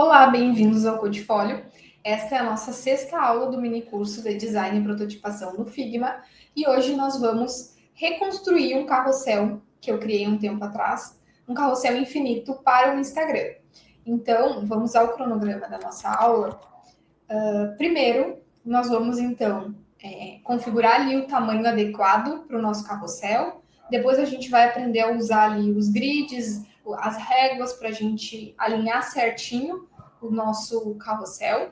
Olá, bem-vindos ao Codifólio. Esta é a nossa sexta aula do mini curso de Design e Prototipação no Figma e hoje nós vamos reconstruir um carrossel que eu criei um tempo atrás, um carrossel infinito para o Instagram. Então, vamos ao cronograma da nossa aula. Primeiro, nós vamos então configurar ali o tamanho adequado para o nosso carrossel. Depois a gente vai aprender a usar ali os grids, as réguas para a gente alinhar certinho o nosso carrossel.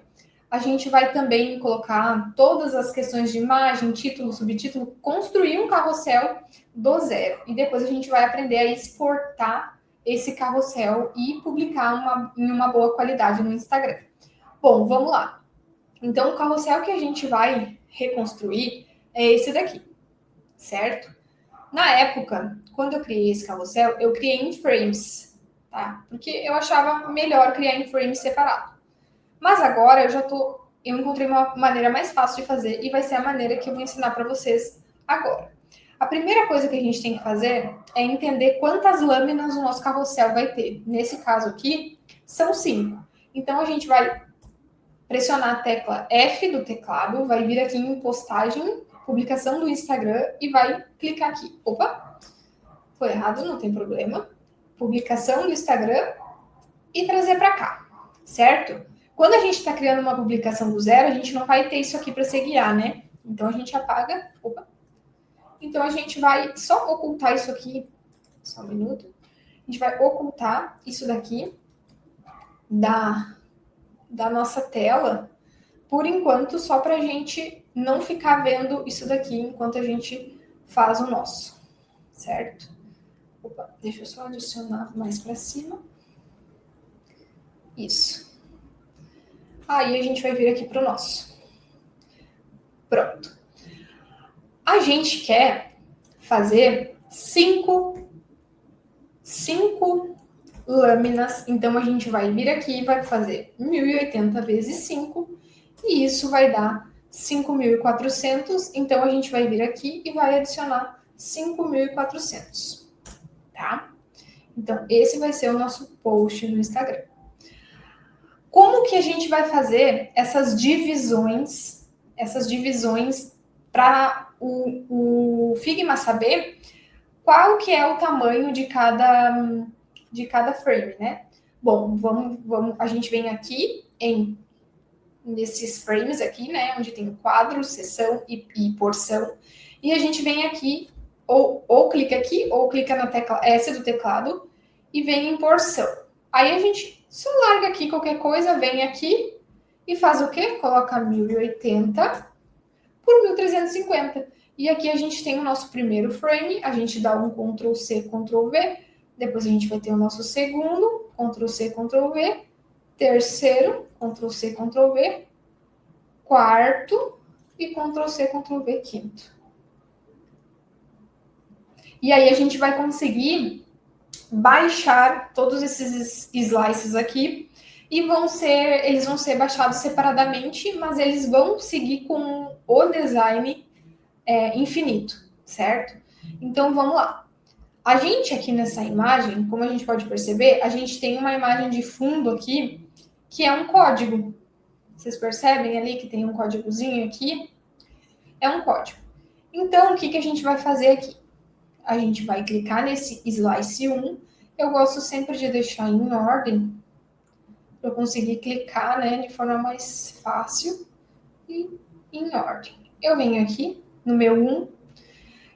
A gente vai também colocar todas as questões de imagem, título, subtítulo, construir um carrossel do zero. E depois a gente vai aprender a exportar esse carrossel e publicar em uma boa qualidade no Instagram. Bom, vamos lá. Então, o carrossel que a gente vai reconstruir é esse daqui, certo? Na época, quando eu criei esse carrossel, eu criei em frames, tá? Porque eu achava melhor criar em frames separado. Mas agora eu encontrei uma maneira mais fácil de fazer e vai ser a maneira que eu vou ensinar para vocês agora. A primeira coisa que a gente tem que fazer é entender quantas lâminas o nosso carrossel vai ter. Nesse caso aqui, são 5. Então, a gente vai pressionar a tecla F do teclado, vai vir aqui em postagem, publicação do Instagram e vai clicar aqui. Opa, foi errado, não tem problema. Publicação do Instagram e trazer para cá, certo? Quando a gente está criando uma publicação do zero, a gente não vai ter isso aqui para se guiar, né? Então a gente apaga. Opa. Então a gente vai só ocultar isso aqui. Só um minuto. A gente vai ocultar isso daqui da nossa tela, por enquanto, só para a gente não ficar vendo isso daqui enquanto a gente faz o nosso, certo? Opa, deixa eu só adicionar mais para cima. Isso. Aí a gente vai vir aqui para o nosso. Pronto. A gente quer fazer 5 lâminas, então a gente vai vir aqui e vai fazer 1080 vezes 5, e isso vai dar 5.400, então a gente vai vir aqui e vai adicionar 5.400, tá? Então, esse vai ser o nosso post no Instagram. Como que a gente vai fazer essas divisões para o Figma saber qual que é o tamanho de cada frame, né? Bom, a gente vem aqui nesses frames aqui, né? Onde tem quadro, seção e porção. E a gente vem aqui, ou clica aqui, ou clica na tecla S do teclado e vem em porção. Aí a gente só larga aqui qualquer coisa, vem aqui e faz o quê? Coloca 1080 por 1350. E aqui a gente tem o nosso primeiro frame, a gente dá um Ctrl C, Ctrl V, depois a gente vai ter o nosso segundo, Ctrl C, Ctrl V, terceiro, Ctrl C, Ctrl V, quarto e Ctrl C, Ctrl V, quinto. E aí a gente vai conseguir baixar todos esses slices aqui e eles vão ser baixados separadamente, mas eles vão seguir com o design infinito, certo? Então vamos lá. A gente aqui nessa imagem, como a gente pode perceber, a gente tem uma imagem de fundo aqui que é um código. Vocês percebem ali que tem um códigozinho aqui? É um código. Então, o que a gente vai fazer aqui? A gente vai clicar nesse slice 1. Eu gosto sempre de deixar em ordem para eu conseguir clicar, né, de forma mais fácil e em ordem. Eu venho aqui no meu 1.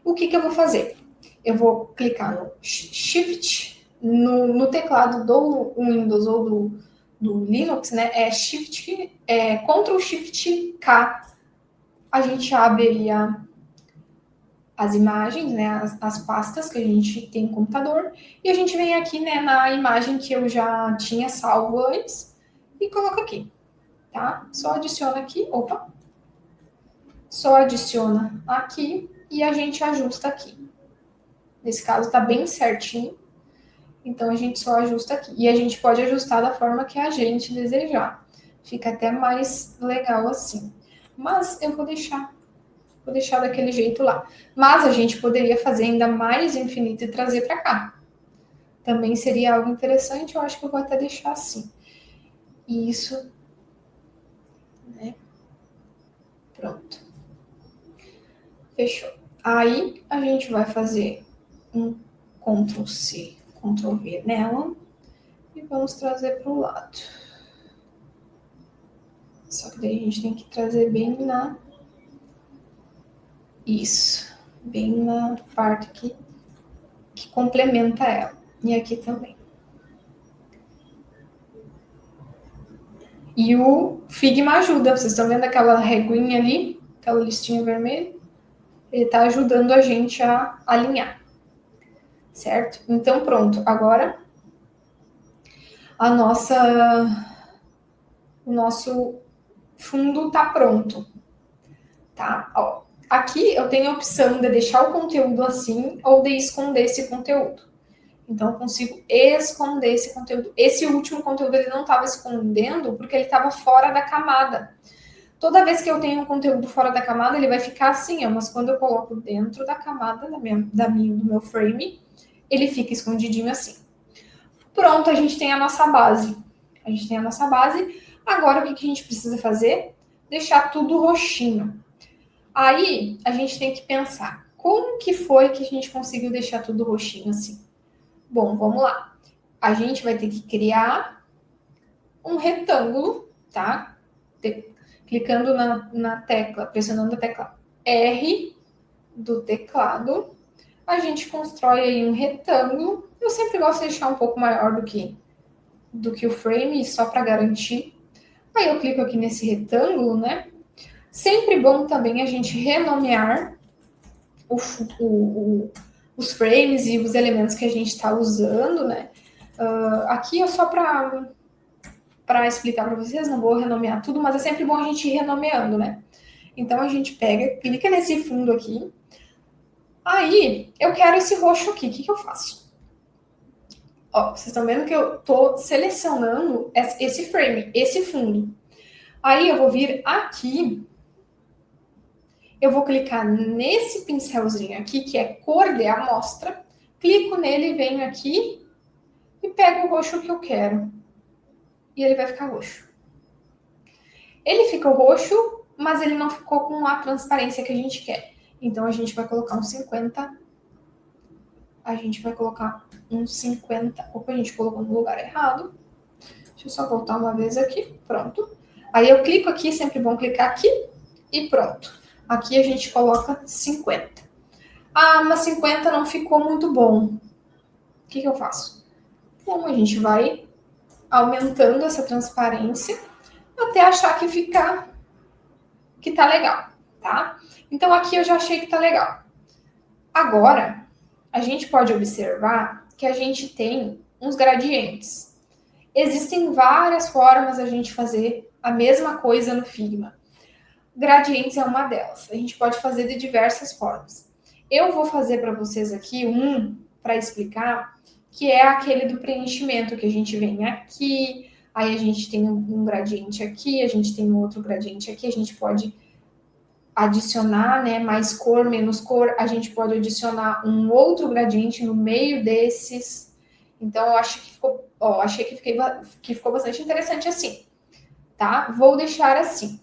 O que eu vou fazer? Eu vou clicar no Shift, no teclado do Windows ou do Linux, né? Ctrl Shift K. A gente abre aí as imagens, né? As pastas que a gente tem no computador. E a gente vem aqui, né, na imagem que eu já tinha salvo antes e coloca aqui, tá? Só adiciona aqui, só adiciona aqui e a gente ajusta aqui. Nesse caso tá bem certinho, então a gente só ajusta aqui. E a gente pode ajustar da forma que a gente desejar. Fica até mais legal assim. Mas eu vou deixar daquele jeito lá. Mas a gente poderia fazer ainda mais infinito e trazer para cá. Também seria algo interessante, eu acho que eu vou até deixar assim. Isso, né? Pronto. Fechou. Aí, a gente vai fazer um Ctrl+C, Ctrl+V nela e vamos trazer para o lado. Só que daí a gente tem que trazer bem na... Isso, bem na parte que complementa ela. E aqui também. E o Figma ajuda. Vocês estão vendo aquela reguinha ali? Aquela listinha vermelha? Ele está ajudando a gente a alinhar. Certo? Então, pronto. Agora, o nosso fundo está pronto. Tá? Ó, aqui eu tenho a opção de deixar o conteúdo assim ou de esconder esse conteúdo. Então, eu consigo esconder esse conteúdo. Esse último conteúdo ele não estava escondendo porque ele estava fora da camada. Toda vez que eu tenho um conteúdo fora da camada, ele vai ficar assim, ó, mas quando eu coloco dentro da camada do meu frame, ele fica escondidinho assim. Pronto, a gente tem a nossa base. A gente tem a nossa base. Agora, o que a gente precisa fazer? Deixar tudo roxinho. Aí, a gente tem que pensar, como que foi que a gente conseguiu deixar tudo roxinho assim? Bom, vamos lá. A gente vai ter que criar um retângulo, tá? Clicando na tecla, pressionando a tecla R do teclado, a gente constrói aí um retângulo. Eu sempre gosto de deixar um pouco maior do que o frame, só para garantir. Aí eu clico aqui nesse retângulo, né? Sempre bom também a gente renomear os frames e os elementos que a gente está usando, né? Aqui é só para explicar para vocês, não vou renomear tudo, mas é sempre bom a gente ir renomeando, né? Então a gente pega, clica nesse fundo aqui. Aí eu quero esse roxo aqui, o que eu faço? Ó, vocês estão vendo que eu estou selecionando esse frame, esse fundo. Aí eu vou vir aqui, eu vou clicar nesse pincelzinho aqui, que é cor de amostra, clico nele, venho aqui e pego o roxo que eu quero. E ele vai ficar roxo. Ele ficou roxo, mas ele não ficou com a transparência que a gente quer. Então, a gente vai colocar um 50. A gente vai colocar um 50. Opa, a gente colocou no lugar errado. Deixa eu só voltar uma vez aqui. Pronto. Aí eu clico aqui, sempre bom clicar aqui. E pronto. Aqui a gente coloca 50. Ah, mas 50 não ficou muito bom. O que eu faço? Bom, a gente vai aumentando essa transparência até achar que tá legal, tá? Então aqui eu já achei que tá legal. Agora, a gente pode observar que a gente tem uns gradientes. Existem várias formas a gente fazer a mesma coisa no Figma. Gradientes é uma delas. A gente pode fazer de diversas formas. Eu vou fazer para vocês aqui para explicar, que é aquele do preenchimento, que a gente vem aqui, aí a gente tem um gradiente aqui, a gente tem um outro gradiente aqui, a gente pode adicionar, né, mais cor, menos cor, a gente pode adicionar um outro gradiente no meio desses. Então, eu acho que ficou, achei que ficou bastante interessante assim, tá? Vou deixar assim.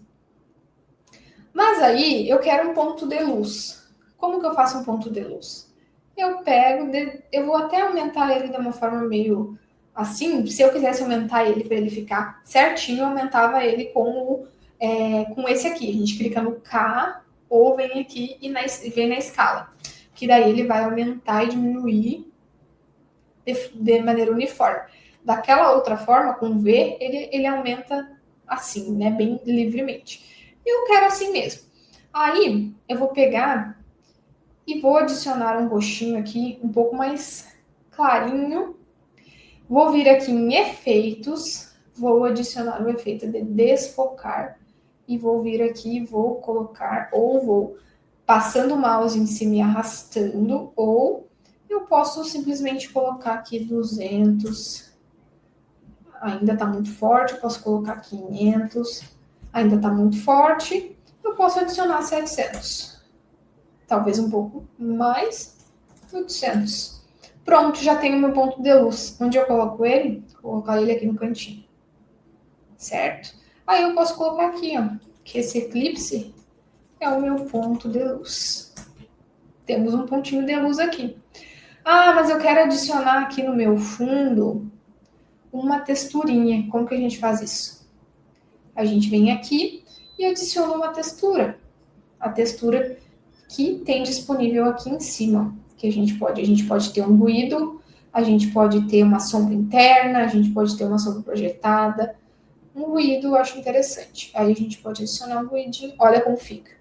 Mas aí, eu quero um ponto de luz. Como que eu faço um ponto de luz? Eu pego, eu vou até aumentar ele de uma forma meio assim. Se eu quisesse aumentar ele para ele ficar certinho, eu aumentava ele com esse aqui. A gente clica no K ou vem aqui e vem na escala. Que daí ele vai aumentar e diminuir de maneira uniforme. Daquela outra forma, com V, ele aumenta assim, né? Bem livremente. Eu quero assim mesmo. Aí, eu vou pegar e vou adicionar um roxinho aqui, um pouco mais clarinho. Vou vir aqui em efeitos, vou adicionar o efeito de desfocar e vou vir aqui, vou colocar, ou vou passando o mouse em cima e arrastando, ou eu posso simplesmente colocar aqui 200. Ainda tá muito forte, eu posso colocar 500. Ainda tá muito forte, eu posso adicionar 700. Talvez um pouco mais, 800. Pronto, já tenho meu ponto de luz. Onde eu coloco ele? Vou colocar ele aqui no cantinho. certo? Aí eu posso colocar aqui, ó, que esse eclipse é o meu ponto de luz. Temos um pontinho de luz aqui. Ah, mas eu quero adicionar aqui no meu fundo uma texturinha. Como que a gente faz isso? A gente vem aqui e adiciona uma textura. A textura que tem disponível aqui em cima, que a gente pode ter um ruído, a gente pode ter uma sombra interna, a gente pode ter uma sombra projetada. Um ruído eu acho interessante. Aí a gente pode adicionar um ruidinho. Olha como fica.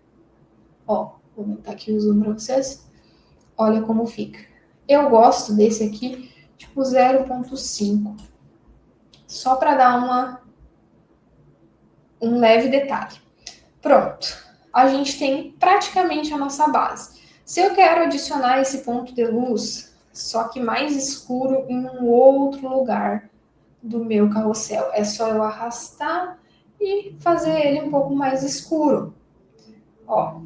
Ó, vou aumentar aqui o zoom para vocês. Olha como fica. Eu gosto desse aqui, tipo 0,5. Só para dar um leve detalhe. Pronto. A gente tem praticamente a nossa base. Se eu quero adicionar esse ponto de luz, só que mais escuro em um outro lugar do meu carrossel, é só eu arrastar e fazer ele um pouco mais escuro. Ó,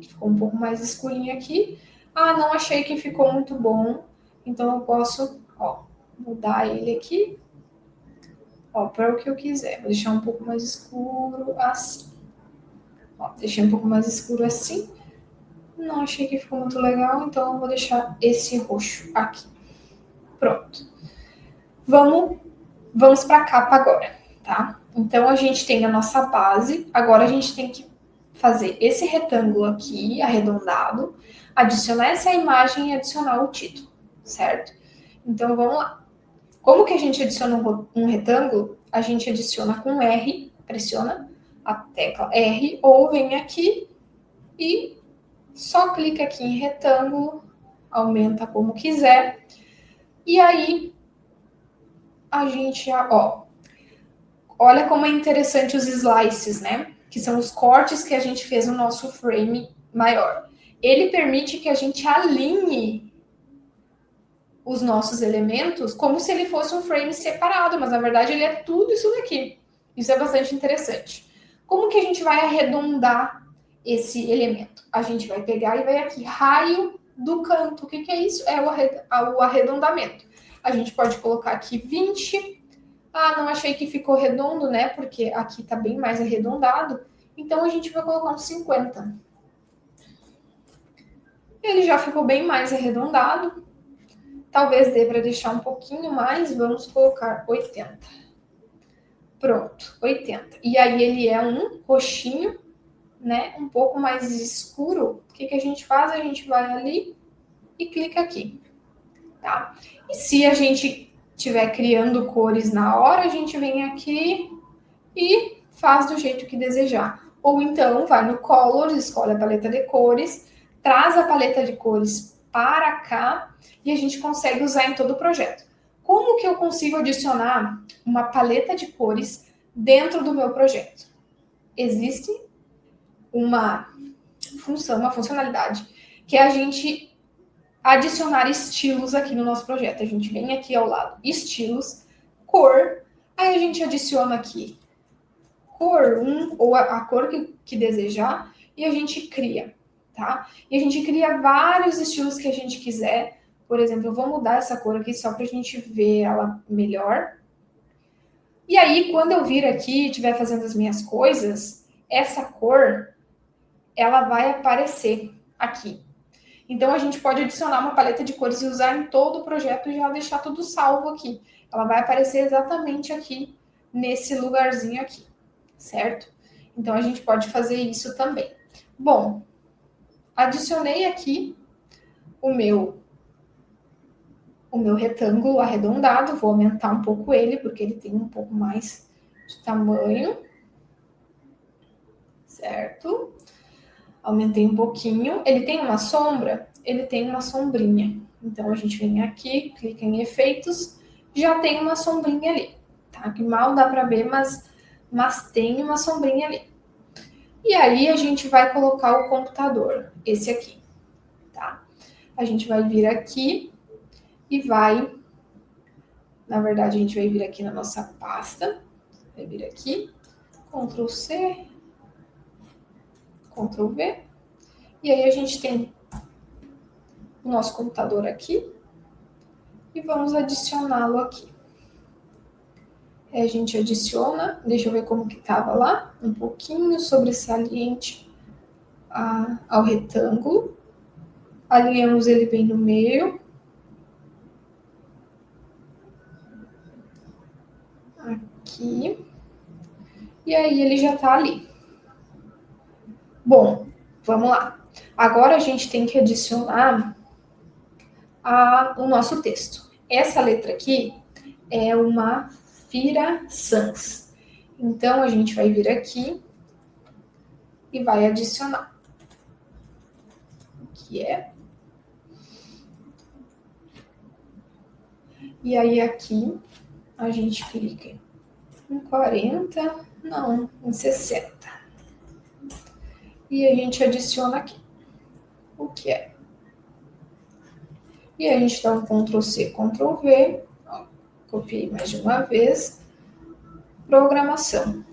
ficou um pouco mais escurinho aqui. Ah, não achei que ficou muito bom, então eu posso, ó, mudar ele aqui, ó, para o que eu quiser. Vou deixar um pouco mais escuro assim. Ó, deixei um pouco mais escuro assim. Não achei que ficou muito legal, então eu vou deixar esse roxo aqui. Pronto. Vamos para a capa agora, tá? Então a gente tem a nossa base, agora a gente tem que fazer esse retângulo aqui, arredondado, adicionar essa imagem e adicionar o título, certo? Então vamos lá. Como que a gente adiciona um retângulo? A gente adiciona com R, pressiona a tecla R, ou vem aqui e só clica aqui em retângulo, aumenta como quiser, e aí a gente, ó, olha como é interessante os slices, né? Que são os cortes que a gente fez no nosso frame maior. Ele permite que a gente alinhe os nossos elementos como se ele fosse um frame separado, mas na verdade ele é tudo isso daqui. Isso é bastante interessante. Como que a gente vai arredondar esse elemento? A gente vai pegar e vai aqui, raio do canto. O que que é isso? É o arredondamento. A gente pode colocar aqui 20. Ah, não achei que ficou redondo, né? Porque aqui tá bem mais arredondado. Então a gente vai colocar uns 50. Ele já ficou bem mais arredondado. Talvez dê para deixar um pouquinho mais, vamos colocar 80. Pronto, 80. E aí ele é um roxinho, né? Um pouco mais escuro. O que, que a gente faz? A gente vai ali e clica aqui, tá? E se a gente estiver criando cores na hora, a gente vem aqui e faz do jeito que desejar. Ou então vai no Colors, escolhe a paleta de cores, traz a paleta de cores para cá e a gente consegue usar em todo o projeto. Como que eu consigo adicionar uma paleta de cores dentro do meu projeto? Existe uma função, uma funcionalidade, que é a gente adicionar estilos aqui no nosso projeto. A gente vem aqui ao lado, estilos, cor, aí a gente adiciona aqui cor 1 ou a cor que desejar e a gente cria, tá? E a gente cria vários estilos que a gente quiser. Por exemplo, eu vou mudar essa cor aqui só para a gente ver ela melhor. E aí, quando eu vir aqui e estiver fazendo as minhas coisas, essa cor, ela vai aparecer aqui. Então, a gente pode adicionar uma paleta de cores e usar em todo o projeto e já deixar tudo salvo aqui. Ela vai aparecer exatamente aqui, nesse lugarzinho aqui, certo? Então, a gente pode fazer isso também. Bom, adicionei aqui o meu retângulo arredondado. Vou aumentar um pouco ele, porque ele tem um pouco mais de tamanho, certo? Aumentei um pouquinho. Ele tem uma sombra? Ele tem uma sombrinha. Então, a gente vem aqui, clica em efeitos, já tem uma sombrinha ali, tá? Que mal dá para ver, mas tem uma sombrinha ali. E aí, a gente vai colocar o computador, esse aqui, tá? A gente vai vir aqui e vai... Na verdade, a gente vai vir aqui na nossa pasta, vai vir aqui, Ctrl C, Ctrl V, e aí a gente tem o nosso computador aqui e vamos adicioná-lo aqui. A gente adiciona, deixa eu ver como que estava lá, um pouquinho sobressalente ao retângulo. Alinhamos ele bem no meio. Aqui. E aí ele já tá ali. Bom, vamos lá. Agora a gente tem que adicionar o nosso texto. Essa letra aqui é uma Fira Sans. Então a gente vai vir aqui e vai adicionar. Que é. E aí aqui a gente clica em 40, não, em 60. E a gente adiciona aqui o que é. E a gente dá um Ctrl C, Ctrl V, ó, copiei mais de uma vez, programação.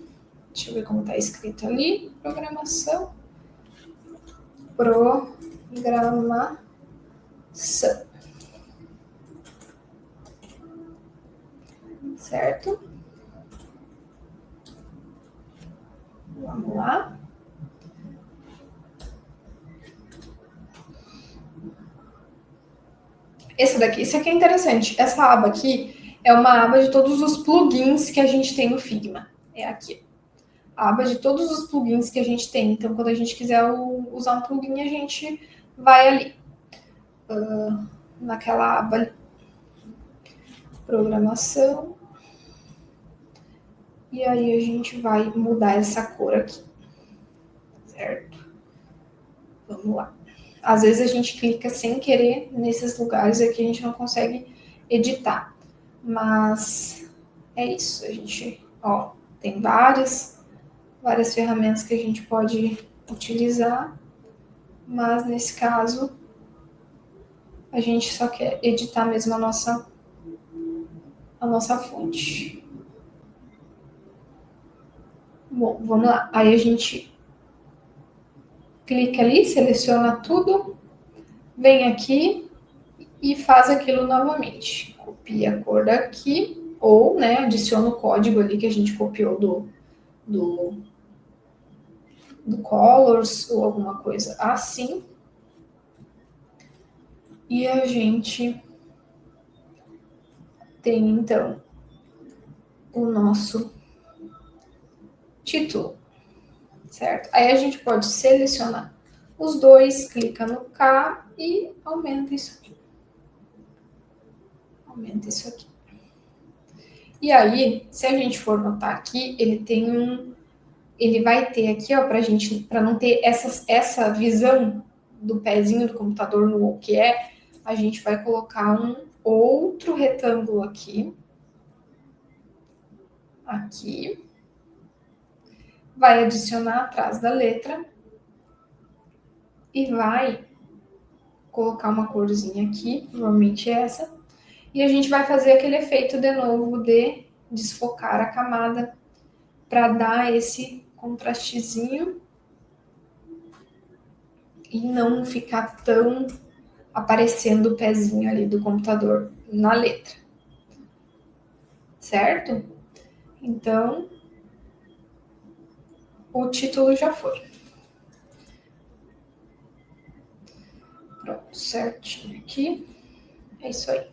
Deixa eu ver como está escrito ali, programação, certo? Vamos lá. Isso aqui é interessante. Essa aba aqui é uma aba de todos os plugins que a gente tem no Figma. É aqui. A aba de todos os plugins que a gente tem. Então, quando a gente quiser usar um plugin, a gente vai ali. Naquela aba ali. Programação. E aí a gente vai mudar essa cor aqui. Certo? Vamos lá. Às vezes a gente clica sem querer nesses lugares aqui, a gente não consegue editar. Mas é isso, a gente, ó, tem várias ferramentas que a gente pode utilizar, mas nesse caso a gente só quer editar mesmo a nossa fonte. Bom, vamos lá. Aí a gente clica ali, seleciona tudo, vem aqui e faz aquilo novamente. Copia a cor daqui, ou, né, adiciona o código ali que a gente copiou do Colors, ou alguma coisa assim. E a gente tem, então, o nosso título, certo? Aí a gente pode selecionar os dois, clica no K e aumenta isso aqui. Aumenta isso aqui. E aí, se a gente for notar aqui, ele vai ter aqui, ó, para não ter essa visão do pezinho do computador no o que é, a gente vai colocar um outro retângulo aqui, vai adicionar atrás da letra e vai colocar uma corzinha aqui, provavelmente essa, e a gente vai fazer aquele efeito de novo de desfocar a camada para dar esse contrastezinho e não ficar tão aparecendo o pezinho ali do computador na letra. Certo? Então, o título já foi. Pronto, certinho aqui. É isso aí.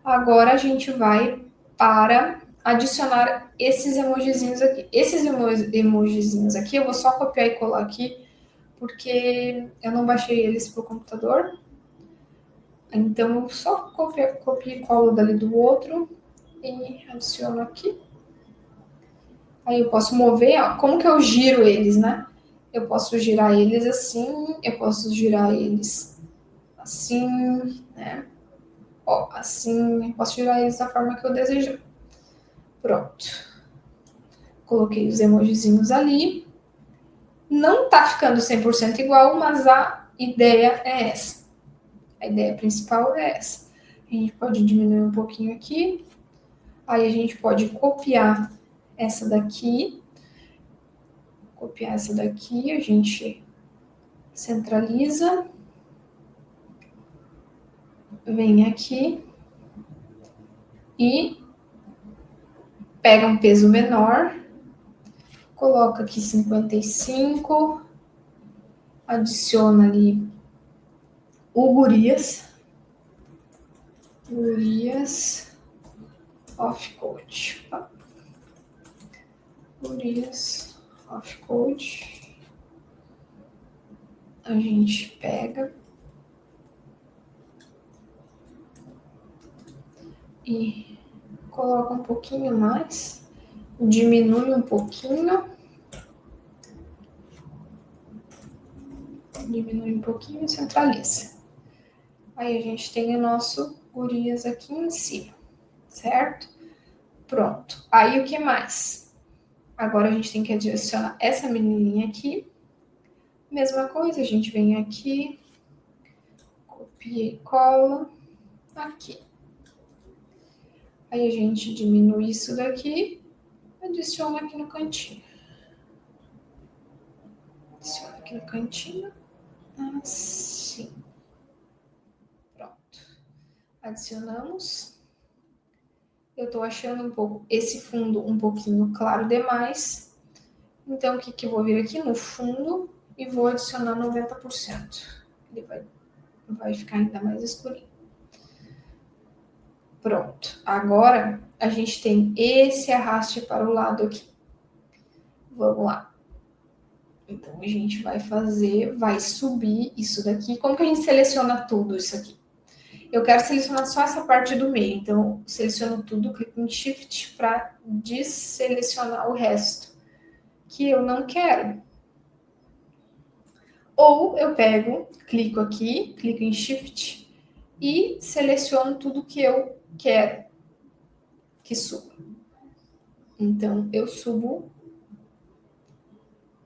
Agora a gente vai para adicionar esses emojizinhos aqui. Esses emojizinhos aqui eu vou só copiar e colar aqui, porque eu não baixei eles para o computador. Então eu só copio e colo dali do outro e adiciono aqui. Aí eu posso mover, ó, como que eu giro eles, né? Eu posso girar eles assim, eu posso girar eles assim, né? Ó, assim, eu posso girar eles da forma que eu desejar. Pronto. Coloquei os emojizinhos ali. Não tá ficando 100% igual, mas a ideia é essa. A ideia principal é essa. A gente pode diminuir um pouquinho aqui. Aí a gente pode copiar essa daqui. Copiar essa daqui, a gente centraliza. Vem aqui e pega um peso menor, coloca aqui 55, adiciona ali o Gurias Off Coat. Gurias Off Coat. A gente pega e coloca um pouquinho mais, diminui um pouquinho, e centraliza. Aí a gente tem o nosso Gurias aqui em cima, certo? Pronto. Aí o que mais? Agora a gente tem que adicionar essa menininha aqui. Mesma coisa, a gente vem aqui, copia e cola aqui. Aí a gente diminui isso daqui, adiciona aqui no cantinho. Adiciona aqui no cantinho, assim. Pronto. Adicionamos. Eu tô achando um pouco esse fundo um pouquinho claro demais. Então, o que eu vou vir aqui no fundo e vou adicionar 90%. Ele vai ficar ainda mais escurinho. Pronto. Agora, a gente tem esse arraste para o lado aqui. Vamos lá. Então, a gente vai subir isso daqui. Como que a gente seleciona tudo isso aqui? Eu quero selecionar só essa parte do meio. Então, seleciono tudo, clico em Shift para desselecionar o resto, que eu não quero. Ou eu pego, clico aqui, clico em Shift e seleciono tudo que eu quero que suba. Então, eu subo.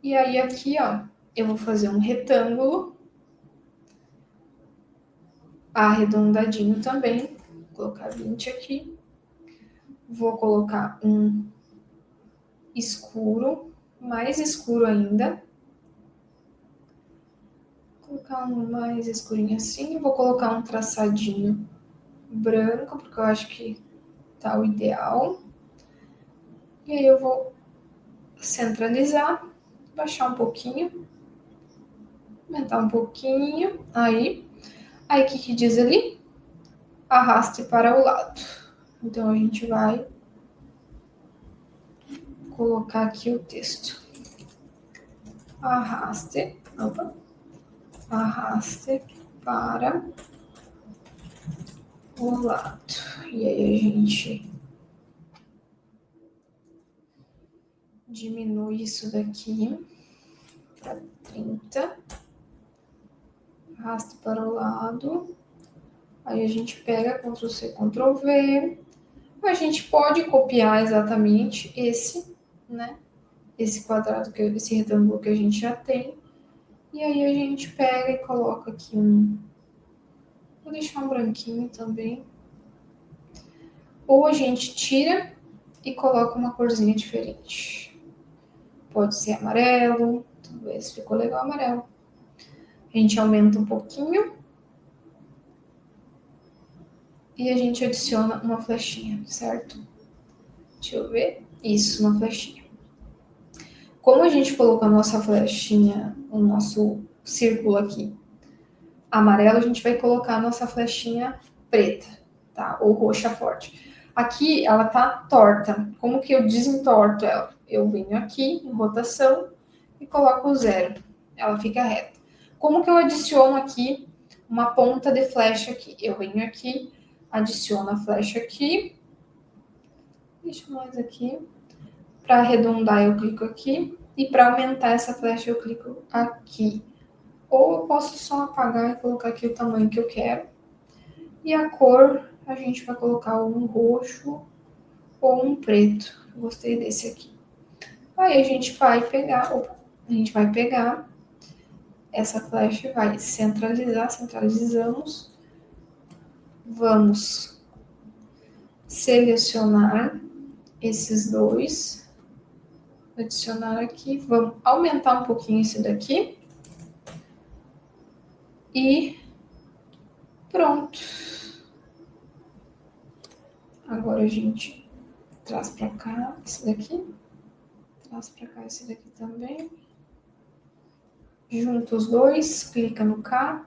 E aí, aqui, ó, eu vou fazer um retângulo arredondadinho também. Vou colocar 20 aqui. Vou colocar um escuro, mais escuro ainda. Vou colocar um mais escurinho assim. Vou colocar um traçadinho branco, porque eu acho que tá o ideal. E aí eu vou centralizar, baixar um pouquinho, aumentar um pouquinho. Aí o que diz ali? Arraste para o lado. Então a gente vai colocar aqui o texto. Arraste para o lado. E aí a gente diminui isso daqui para 30. Arraste para o lado. Aí a gente pega Ctrl C, Ctrl V. A gente pode copiar exatamente esse, né? Esse quadrado, esse retângulo que a gente já tem. E aí a gente pega e coloca aqui um... Vou deixar um branquinho também. Ou a gente tira e coloca uma corzinha diferente. Pode ser amarelo. Talvez ficou legal amarelo. A gente aumenta um pouquinho. E a gente adiciona uma flechinha, certo? Deixa eu ver. Isso, uma flechinha. Como a gente colocou a nossa flechinha, o nosso círculo aqui amarelo, a gente vai colocar a nossa flechinha preta, tá? Ou roxa forte. Aqui ela tá torta. Como que eu desentorto ela? Eu venho aqui em rotação e coloco o 0. Ela fica reta. Como que eu adiciono aqui uma ponta de flecha aqui? Eu venho aqui, adiciono a flecha aqui. Deixa mais aqui. Para arredondar, eu clico aqui. E para aumentar essa flecha, eu clico aqui. Ou eu posso só apagar e colocar aqui o tamanho que eu quero. E a cor, a gente vai colocar um roxo ou um preto. Gostei desse aqui. Aí a gente vai pegar essa flecha e vai centralizar, centralizamos. Vamos selecionar esses dois. Adicionar aqui. Vamos aumentar um pouquinho esse daqui. E pronto. Agora a gente Traz para cá esse daqui. Traz para cá esse daqui também. Junta os dois, clica no K,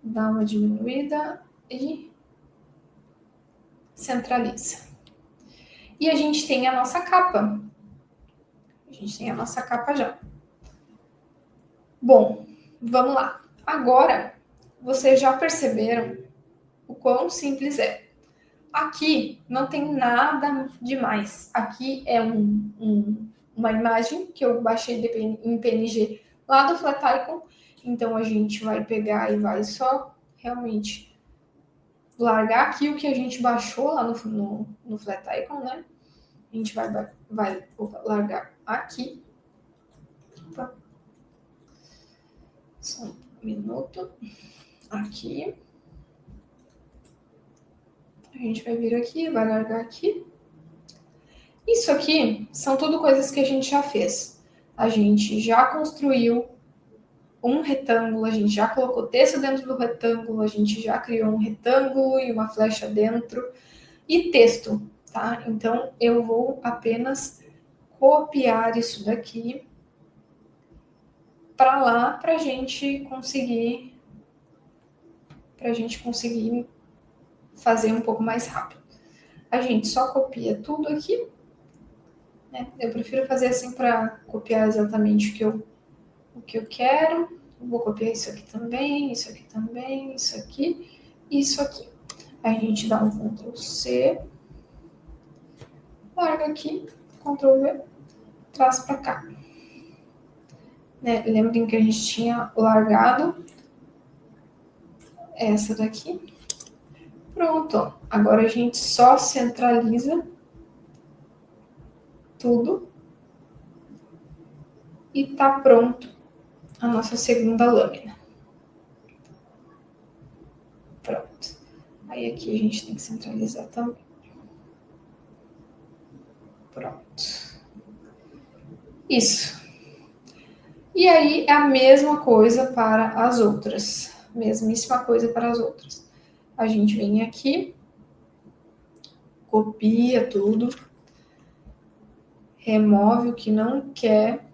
dá uma diminuída e centraliza. E a gente tem a nossa capa. A gente tem a nossa capa já. Bom, vamos lá. Agora, vocês já perceberam o quão simples é. Aqui não tem nada demais. Aqui é uma imagem que eu baixei em PNG lá do Flaticon. Então, a gente vai pegar e vai só realmente largar aqui o que a gente baixou lá no Flaticon, né? A gente vai largar aqui. Opa. Só um minuto. Aqui. A gente vai vir aqui, vai largar aqui. Isso aqui são tudo coisas que a gente já fez. A gente já construiu um retângulo, a gente já colocou texto dentro do retângulo, a gente já criou um retângulo e uma flecha dentro e texto, tá? Então, eu vou apenas copiar isso daqui para lá para a gente conseguir fazer um pouco mais rápido. A gente só copia tudo aqui, né? Eu prefiro fazer assim para copiar exatamente o que eu quero. Vou copiar isso aqui também, isso aqui também, isso aqui e isso aqui. Aí a gente dá um Ctrl C, larga aqui, Ctrl V, traz para cá. Né? Lembrem que a gente tinha largado essa daqui. Pronto, ó. Agora a gente só centraliza tudo e tá pronto a nossa segunda lâmina. Pronto. Aí aqui a gente tem que centralizar também. Pronto. Isso. E aí é a mesma coisa para as outras. Mesmíssima coisa para as outras. A gente vem aqui, copia tudo, remove o que não quer.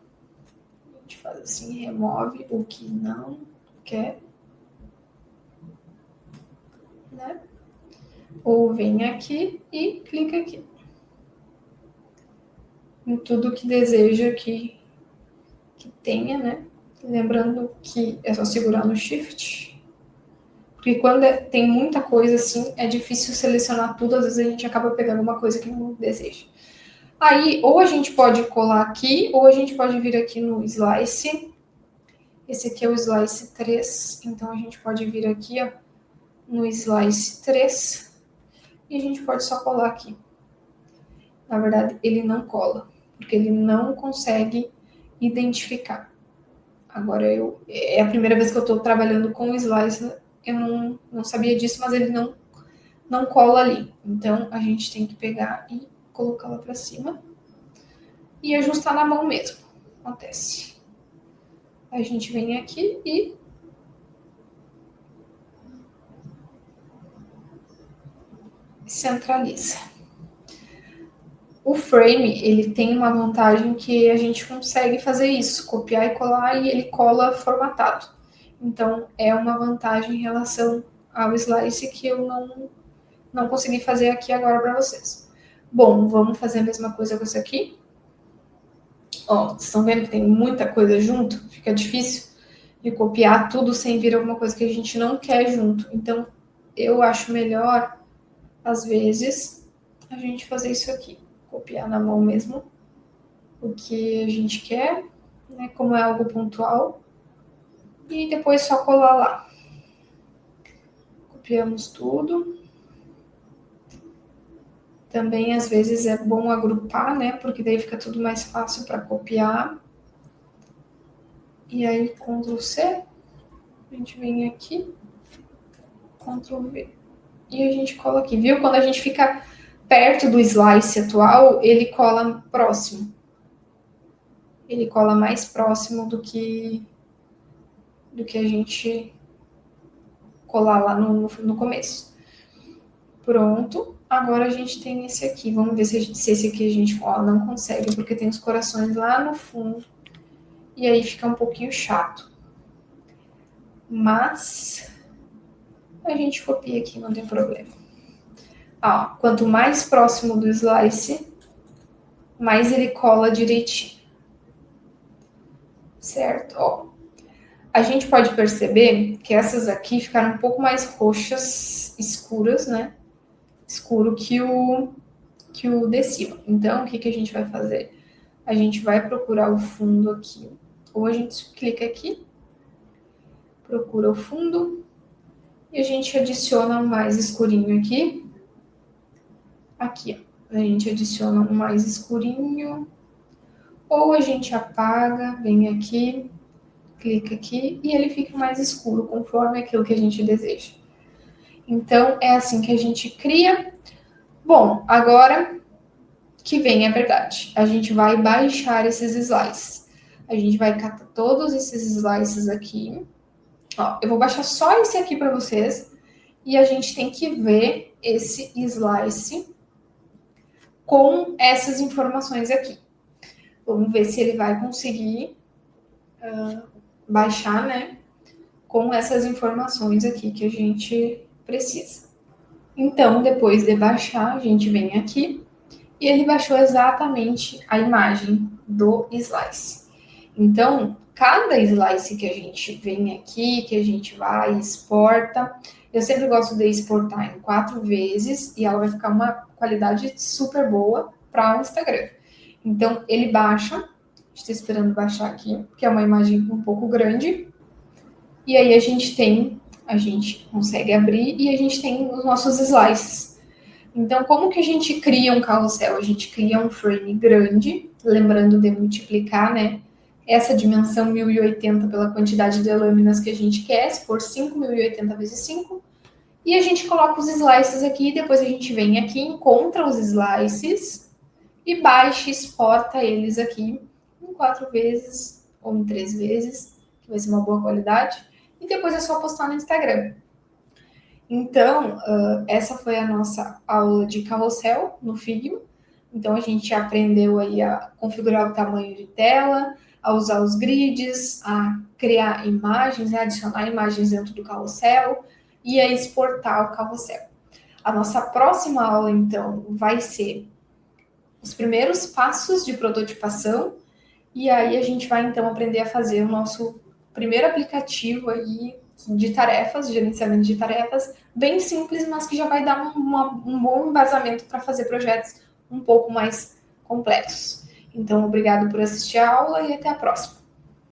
A gente faz assim, remove o que não quer. Né? Ou vem aqui e clica aqui. Em tudo que deseja que tenha, né? Lembrando que é só segurar no Shift. Porque quando tem muita coisa assim, é difícil selecionar tudo, às vezes a gente acaba pegando uma coisa que não deseja. Aí, ou a gente pode colar aqui, ou a gente pode vir aqui no Slice. Esse aqui é o Slice 3, então a gente pode vir aqui, ó, no Slice 3, e a gente pode só colar aqui. Na verdade, ele não cola, porque ele não consegue identificar. Agora, é a primeira vez que eu estou trabalhando com o Slice, eu não sabia disso, mas ele não cola ali. Então, a gente tem que pegar e colocar lá para cima e ajustar na mão mesmo. Acontece. A gente vem aqui e centraliza. O frame, ele tem uma vantagem que a gente consegue fazer isso, copiar e colar, e ele cola formatado. Então, é uma vantagem em relação ao Slice que eu não consegui fazer aqui agora para vocês. Bom, vamos fazer a mesma coisa com isso aqui. Ó, vocês estão vendo que tem muita coisa junto? Fica difícil de copiar tudo sem vir alguma coisa que a gente não quer junto. Então, eu acho melhor, às vezes, a gente fazer isso aqui. Copiar na mão mesmo o que a gente quer, né, como é algo pontual, e depois só colar lá. Copiamos tudo. Também, às vezes, é bom agrupar, né, porque daí fica tudo mais fácil para copiar. E aí, Ctrl C, a gente vem aqui, Ctrl V, e a gente cola aqui. Viu? Quando a gente fica perto do slice atual, ele cola próximo. Ele cola mais próximo do que a gente colar lá no começo. Pronto. Agora a gente tem esse aqui. Vamos ver se esse aqui a gente não consegue, porque tem os corações lá no fundo. E aí fica um pouquinho chato. Mas a gente copia aqui, não tem problema. Ó, quanto mais próximo do slice, mais ele cola direitinho. Certo? Ó. A gente pode perceber que essas aqui ficaram um pouco mais roxas, escuras, né? Escuro que o de cima. Então, o que a gente vai fazer? A gente vai procurar o fundo aqui. Ou a gente clica aqui, procura o fundo, e a gente adiciona um mais escurinho aqui. Aqui, ó. A gente adiciona um mais escurinho. Ou a gente apaga, vem aqui, clica aqui, e ele fica mais escuro, conforme aquilo que a gente deseja. Então, é assim que a gente cria. Bom, agora que vem a verdade. A gente vai baixar esses slices. A gente vai catar todos esses slices aqui. Ó, eu vou baixar só esse aqui para vocês. E a gente tem que ver esse slice com essas informações aqui. Vamos ver se ele vai conseguir baixar, né? Com essas informações aqui que a gente precisa. Então, depois de baixar, a gente vem aqui e ele baixou exatamente a imagem do slice. Então, cada slice que a gente vem aqui, que a gente vai e exporta, eu sempre gosto de exportar em 4 vezes e ela vai ficar uma qualidade super boa para o Instagram. Então, ele baixa, estou esperando baixar aqui, que é uma imagem um pouco grande, e aí a gente consegue abrir e a gente tem os nossos slices. Então, como que a gente cria um carrossel? A gente cria um frame grande, lembrando de multiplicar, né? Essa dimensão 1080 pela quantidade de lâminas que a gente quer, se for 5, 1080 vezes 5. E a gente coloca os slices aqui, depois a gente vem aqui, encontra os slices e baixa e exporta eles aqui em 4 vezes ou em 3 vezes, que vai ser uma boa qualidade. E depois é só postar no Instagram. Então, essa foi a nossa aula de carrossel no Figma. Então, a gente aprendeu aí a configurar o tamanho de tela, a usar os grids, a criar imagens, a adicionar imagens dentro do carrossel e a exportar o carrossel. A nossa próxima aula, então, vai ser os primeiros passos de prototipação e aí a gente vai, então, aprender a fazer o nosso primeiro aplicativo aí de tarefas, gerenciamento de tarefas, bem simples, mas que já vai dar um bom embasamento para fazer projetos um pouco mais complexos. Então, obrigado por assistir a aula e até a próxima.